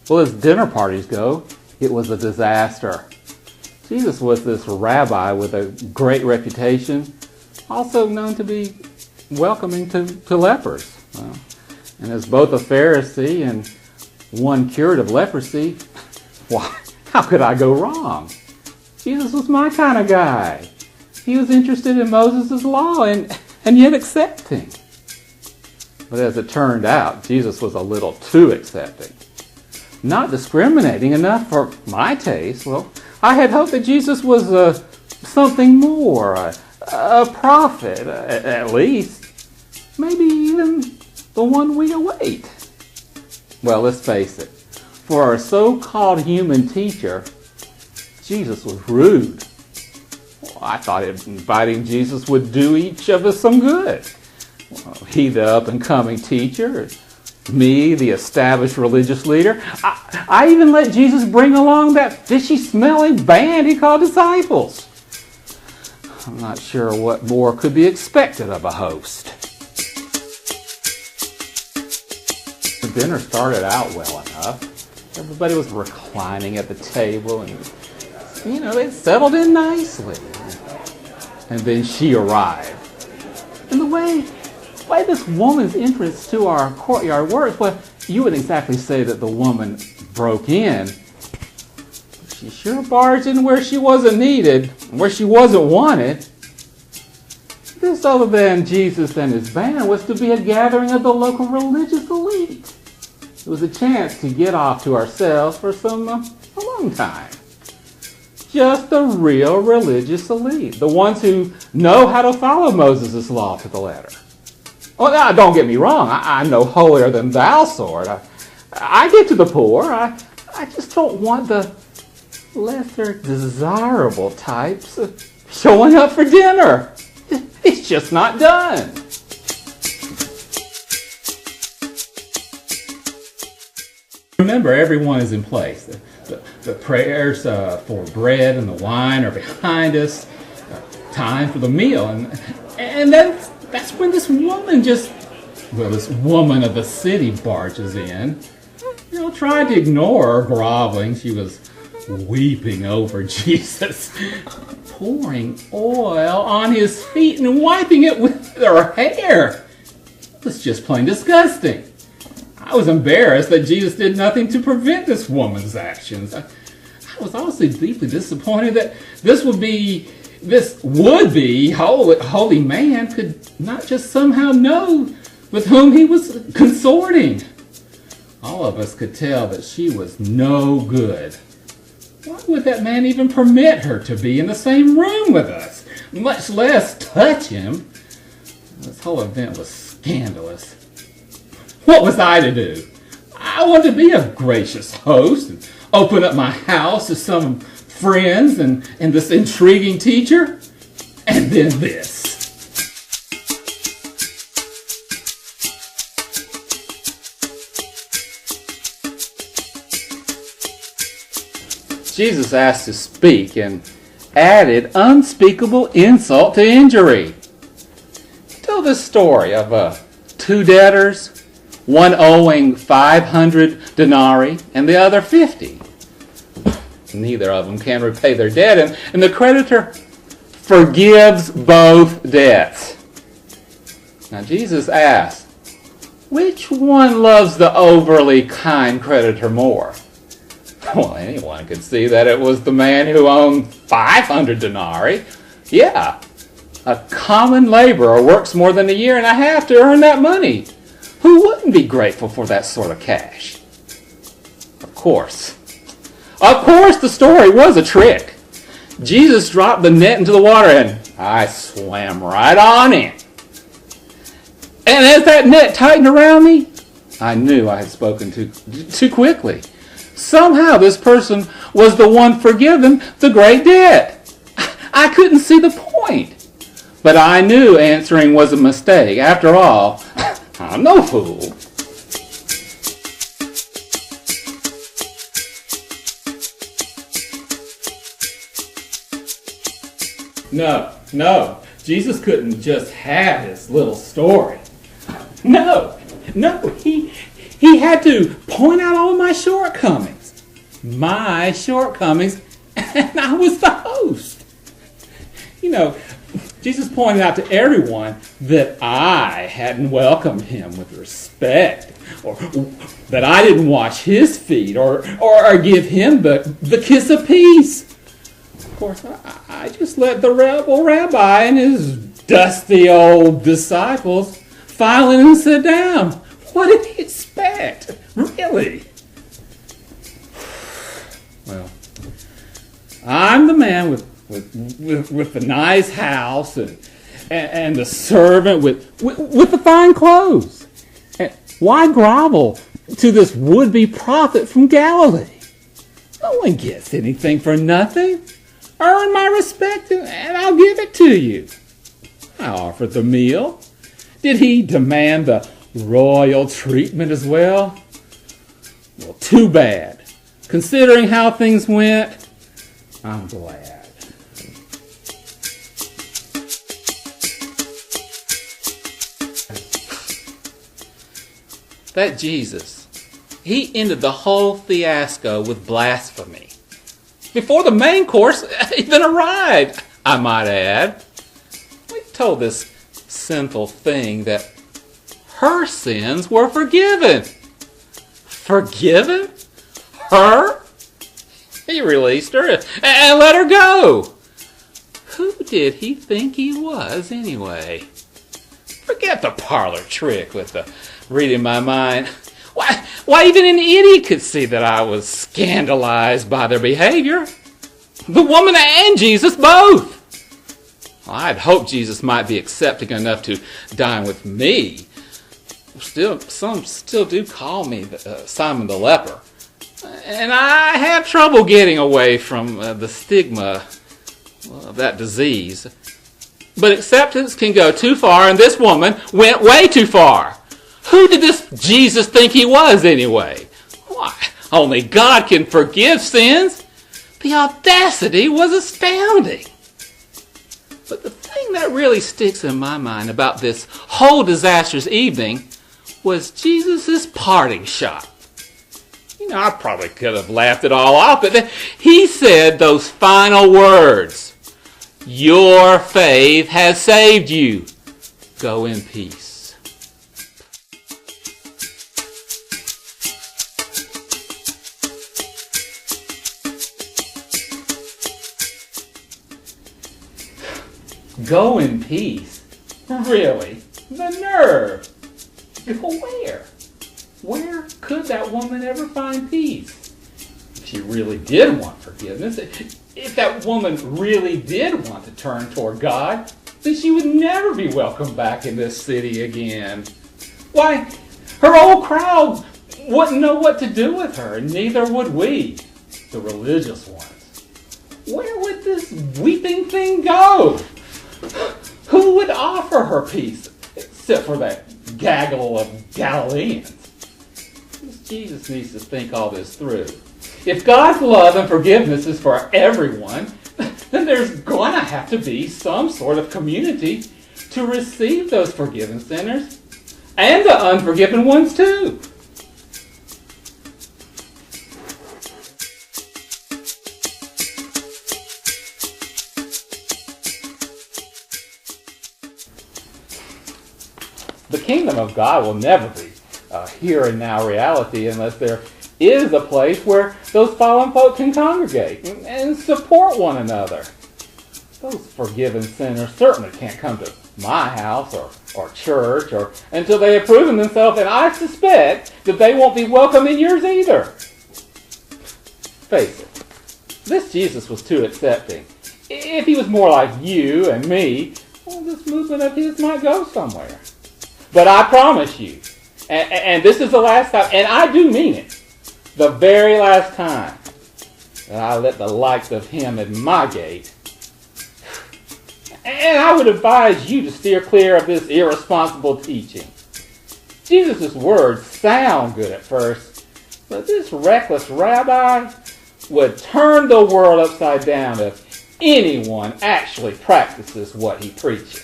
Well, as dinner parties go, it was a disaster. Jesus was this rabbi with a great reputation, also known to be welcoming to lepers. And as both a Pharisee and one cured of leprosy, why, how could I go wrong? Jesus was my kind of guy. He was interested in Moses' law and yet accepting. But as it turned out, Jesus was a little too accepting. Not discriminating enough for my taste. Well, I had hoped that Jesus was something more, a prophet, at least. Maybe even the one we await. Well, let's face it. For a so-called human teacher, Jesus was rude. Well, I thought inviting Jesus would do each of us some good. Well, he, the up-and-coming teacher, me, the established religious leader. I even let Jesus bring along that fishy-smelling band he called disciples. I'm not sure what more could be expected of a host. The dinner started out well enough. Everybody was reclining at the table and, they settled in nicely. And then she arrived. And the way this woman's entrance to our courtyard works, well, you wouldn't exactly say that the woman broke in. She sure barged in where she wasn't needed, where she wasn't wanted. This, other than Jesus and his band, was to be a gathering of the local religious elite. It was a chance to get off to ourselves for a long time. Just the real religious elite, the ones who know how to follow Moses' law to the letter. Well, now, don't get me wrong, I'm no holier than thou sort. I get to the poor. I just don't want the lesser desirable types showing up for dinner. It's just not done. Remember, everyone is in place. The prayers for bread and the wine are behind us. Time for the meal. And that's when this woman this woman of the city barges in. Trying to ignore her groveling. She was weeping over Jesus, pouring oil on his feet and wiping it with her hair. It was just plain disgusting. I was embarrassed that Jesus did nothing to prevent this woman's actions. I was also deeply disappointed that this would-be holy man could not just somehow know with whom he was consorting. All of us could tell that she was no good. Why would that man even permit her to be in the same room with us, much less touch him? This whole event was scandalous. What was I to do? I wanted to be a gracious host and open up my house to some friends and this intriguing teacher. And then this. Jesus asked to speak and added unspeakable insult to injury. Tell this story of two debtors, one owing 500 denarii and the other 50. Neither of them can repay their debt, and the creditor forgives both debts. Now Jesus asked, which one loves the overly kind creditor more? Well, anyone could see that it was the man who owned 500 denarii. Yeah, a common laborer works more than a year and a half to earn that money. Who wouldn't be grateful for that sort of cash? Of course, the story was a trick. Jesus dropped the net into the water and I swam right on in. And as that net tightened around me, I knew I had spoken too quickly. Somehow this person was the one forgiven the great debt. I couldn't see the point. But I knew answering was a mistake. After all, I'm no fool. No. Jesus couldn't just have his little story. No. He had to point out all my shortcomings. My shortcomings, and I was the host. You know, Jesus pointed out to everyone that I hadn't welcomed him with respect, or that I didn't wash his feet, or give him the kiss of peace. Of course, I just let the rebel rabbi and his dusty old disciples file in and sit down. What did he expect? Really? Well, I'm the man with the nice house and the servant with the fine clothes. And why grovel to this would-be prophet from Galilee? No one gets anything for nothing. Earn my respect and I'll give it to you. I offered the meal. Did he demand the royal treatment as well? Well, too bad. Considering how things went, I'm glad. That Jesus, he ended the whole fiasco with blasphemy. Before the main course even arrived, I might add. We told this sinful thing that her sins were forgiven. Forgiven? Her? He released her and let her go. Who did he think he was anyway? Forget the parlor trick with the reading my mind. Why, even an idiot could see that I was scandalized by their behavior. The woman and Jesus both. Well, I'd hoped Jesus might be accepting enough to dine with me. Some still do call me Simon the leper. And I have trouble getting away from the stigma of that disease. But acceptance can go too far, and this woman went way too far. Who did this Jesus think he was anyway? Why, only God can forgive sins. The audacity was astounding. But the thing that really sticks in my mind about this whole disastrous evening was Jesus' parting shot. You know, I probably could have laughed it all off, but then he said those final words, "Your faith has saved you. Go in peace." Go in peace? Really? The nerve! Where? Where could that woman ever find peace? If she really did want forgiveness, if that woman really did want to turn toward God, then she would never be welcomed back in this city again. Why, her old crowd wouldn't know what to do with her, and neither would we, the religious ones. Where would this weeping thing go? Who would offer her peace except for that gaggle of Galileans? Jesus needs to think all this through. If God's love and forgiveness is for everyone, then there's going to have to be some sort of community to receive those forgiven sinners and the unforgiven ones too. The kingdom of God will never be a here and now reality unless there is a place where those fallen folk can congregate and support one another. Those forgiven sinners certainly can't come to my house or church or until they have proven themselves, and I suspect that they won't be welcome in yours either. Face it, this Jesus was too accepting. If he was more like you and me, well, this movement of his might go somewhere. But I promise you, and this is the last time, and I do mean it, the very last time that I let the likes of him at my gate. And I would advise you to steer clear of this irresponsible teaching. Jesus' words sound good at first, but this reckless rabbi would turn the world upside down if anyone actually practices what he preaches.